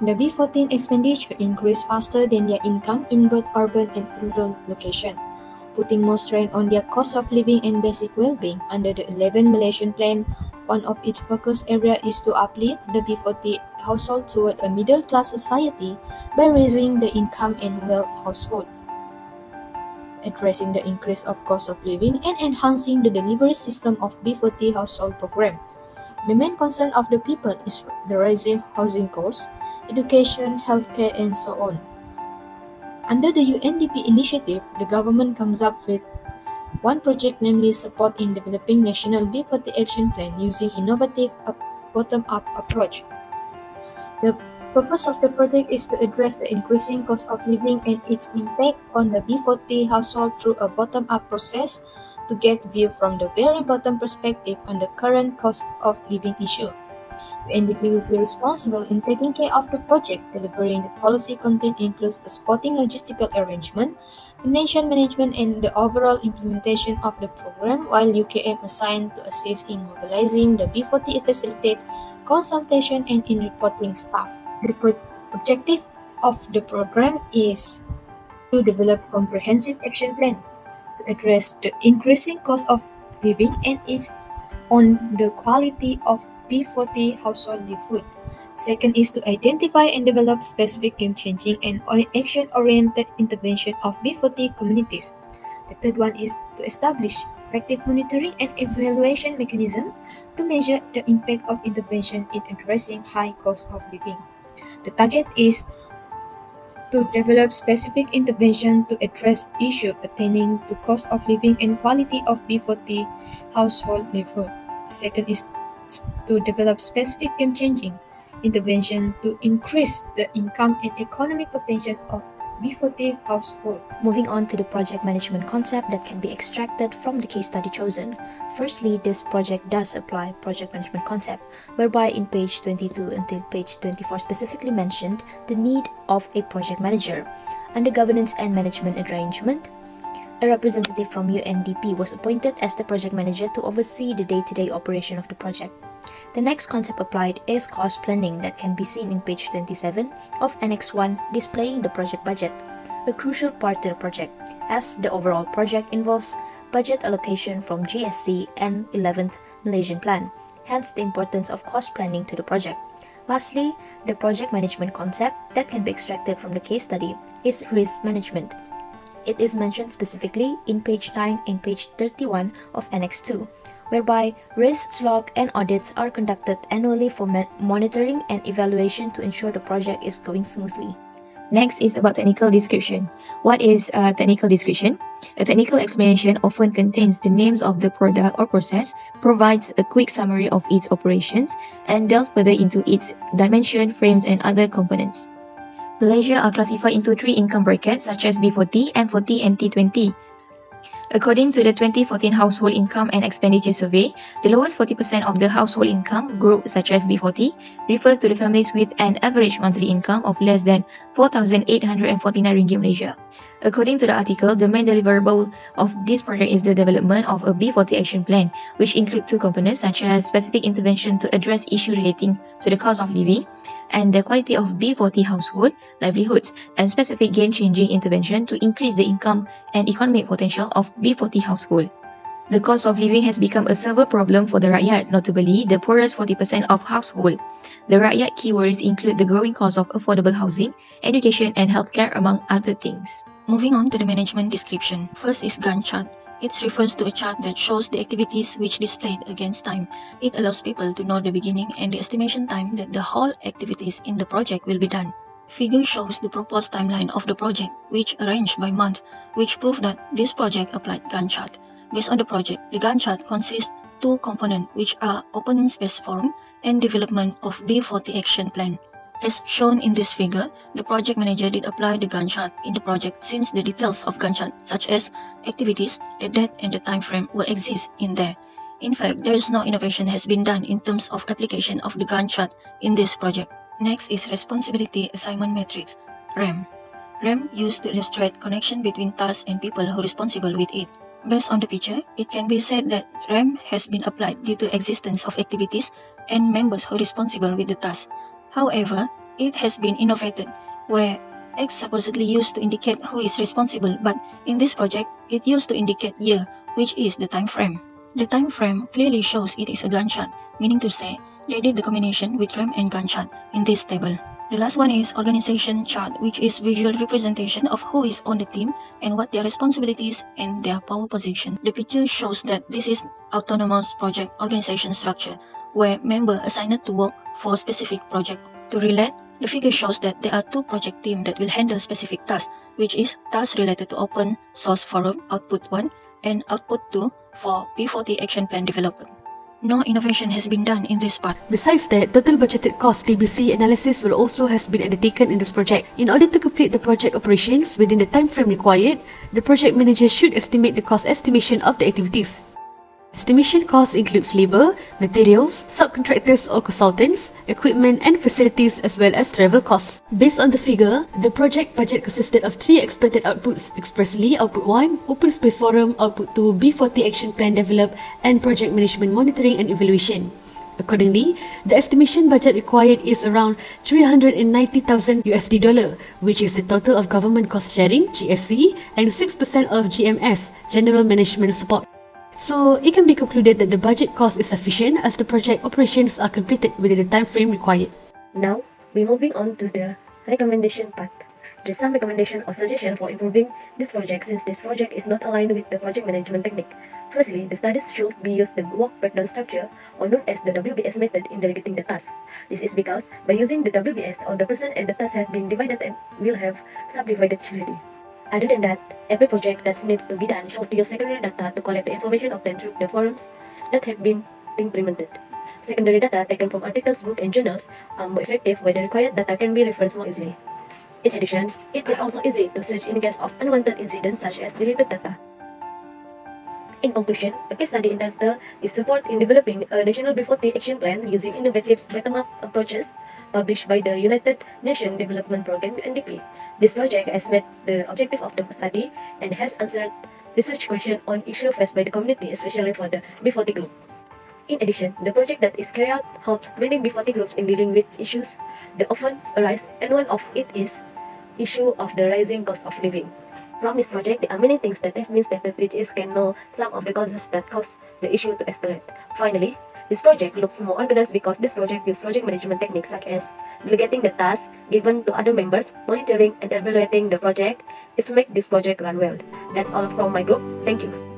The B14 expenditure increased faster than their income in both urban and rural locations, putting more strain on their cost of living and basic well-being. Under the 11 Malaysian Plan, one of its focus areas is to uplift the B40 household toward a middle-class society by raising the income and wealth household, addressing the increase of cost of living and enhancing the delivery system of B40 household program. The main concern of the people is the rising housing costs, education, healthcare, and so on. Under the UNDP initiative, the government comes up with one project, namely support in developing National B40 Action Plan using innovative bottom-up approach. The purpose of the project is to address the increasing cost of living and its impact on the B40 household through a bottom-up process to get view from the very bottom perspective on the current cost of living issue. UNDP will be responsible in taking care of the project. Delivering the policy content includes the supporting logistical arrangement, financial management, and the overall implementation of the program, while UKM assigned to assist in mobilizing the B40 facilitate consultation and in reporting staff. The objective of the program is to develop comprehensive action plan to address the increasing cost of living and its on the quality of B40 household livelihood. Second is to identify and develop specific game-changing and action-oriented intervention of B40 communities. The third one is to establish effective monitoring and evaluation mechanism to measure the impact of intervention in addressing high cost of living. The target is to develop specific intervention to address issues pertaining to cost of living and quality of B40 household livelihood. Second is to develop specific game-changing intervention to increase the income and economic potential of B40 household. Moving on to the project management concept that can be extracted from the case study chosen. Firstly, this project does apply project management concept, whereby in page 22 until page 24 specifically mentioned the need of a project manager. Under governance and management arrangement, a representative from UNDP was appointed as the project manager to oversee the day-to-day operation of the project. The next concept applied is cost planning that can be seen in page 27 of Annex 1 displaying the project budget, a crucial part to the project, as the overall project involves budget allocation from GSC and 11th Malaysian Plan, hence the importance of cost planning to the project. Lastly, the project management concept that can be extracted from the case study is risk management. It is mentioned specifically in page 9 and page 31 of Annex 2, whereby risks log and audits are conducted annually for monitoring and evaluation to ensure the project is going smoothly. Next is about technical description. What is a technical description? A technical explanation often contains the names of the product or process, provides a quick summary of its operations, and delves further into its dimension, frames, and other components. Malaysia are classified into 3 income brackets such as B40, M40, and T20. According to the 2014 Household Income and Expenditure Survey, the lowest 40% of the household income group such as B40 refers to the families with an average monthly income of less than 4,849 ringgit Malaysia. According to the article, the main deliverable of this project is the development of a B40 action plan, which include 2 components such as specific intervention to address issues relating to the cost of living and the quality of B40 household livelihoods, and specific game-changing intervention to increase the income and economic potential of B40 household. The cost of living has become a severe problem for the rakyat, notably the poorest 40% of household. The rakyat keywords include the growing cost of affordable housing, education, and healthcare, among other things. Moving on to the management description. First is Gantt chart. It refers to a chart that shows the activities which displayed against time. It allows people to know the beginning and the estimation time that the whole activities in the project will be done. Figure shows the proposed timeline of the project, which arranged by month, which prove that this project applied Gantt chart. Based on the project, the Gantt chart consists 2 components, which are opening space form and development of B40 action plan. As shown in this figure, the project manager did apply the Gantt chart in the project since the details of Gantt chart, such as activities, the date and the time frame, will exist in there. In fact, there is no innovation has been done in terms of application of the Gantt chart in this project. Next is Responsibility Assignment Matrix, RAM. RAM used to illustrate connection between tasks and people who are responsible with it. Based on the picture, it can be said that RAM has been applied due to existence of activities and members who are responsible with the task. However, It has been innovated, where X supposedly used to indicate who is responsible, but in this project, it used to indicate year, which is the time frame. The time frame clearly shows it is a gunshot, meaning to say, they did the combination with RAM and gunshot in this table. The last one is organization chart, which is visual representation of who is on the team and what their responsibilities and their power position. The picture shows that this is autonomous project organization structure, where member assigned to work for specific project. To relate, the figure shows that there are two project teams that will handle specific tasks, which is tasks related to open source forum output 1 and output 2 for P40 action plan development. No innovation has been done in this part. Besides that, total budgeted cost TBC analysis will also has been undertaken in this project. In order to complete the project operations within the time frame required, the project manager should estimate the cost estimation of the activities. Estimation costs includes labor, materials, subcontractors or consultants, equipment and facilities as well as travel costs. Based on the figure, the project budget consisted of 3 expected outputs: expressly output 1, open space forum, output 2, B40 action plan develop, and project management monitoring and evaluation. Accordingly, the estimation budget required is around $390,000 USD, which is the total of government cost sharing (GSC) and 6% of GMS (General Management Support). So, it can be concluded that the budget cost is sufficient as the project operations are completed within the time frame required. Now, we're moving on to the recommendation part. There's some recommendation or suggestion for improving this project since this project is not aligned with the project management technique. Firstly, the studies should be used the work breakdown structure or known as the WBS method in delegating the task. This is because by using the WBS, all the person and the task have been divided and will have subdivided clearly. Other than that, every project that needs to be done should use secondary data to collect the information obtained through the forums that have been implemented. Secondary data taken from articles, books, and journals are more effective where the required data can be referenced more easily. In addition, it is also easy to search in case of unwanted incidents such as deleted data. In conclusion, a case study entitled is support in developing a national B40 action plan using innovative bottom-up approaches published by the United Nations Development Programme (UNDP). This project has met the objective of the study and has answered research questions on issues faced by the community, especially for the B40 group. In addition, the project that is carried out helps many B40 groups in dealing with issues that often arise, and one of it is issue of the rising cost of living. From this project, there are many things that have been stated which can know some of the causes that cause the issue to escalate. Finally, this project looks more organized because this project uses project management techniques such as delegating the tasks given to other members, monitoring and evaluating the project. It's make this project run well. That's all from my group. Thank you.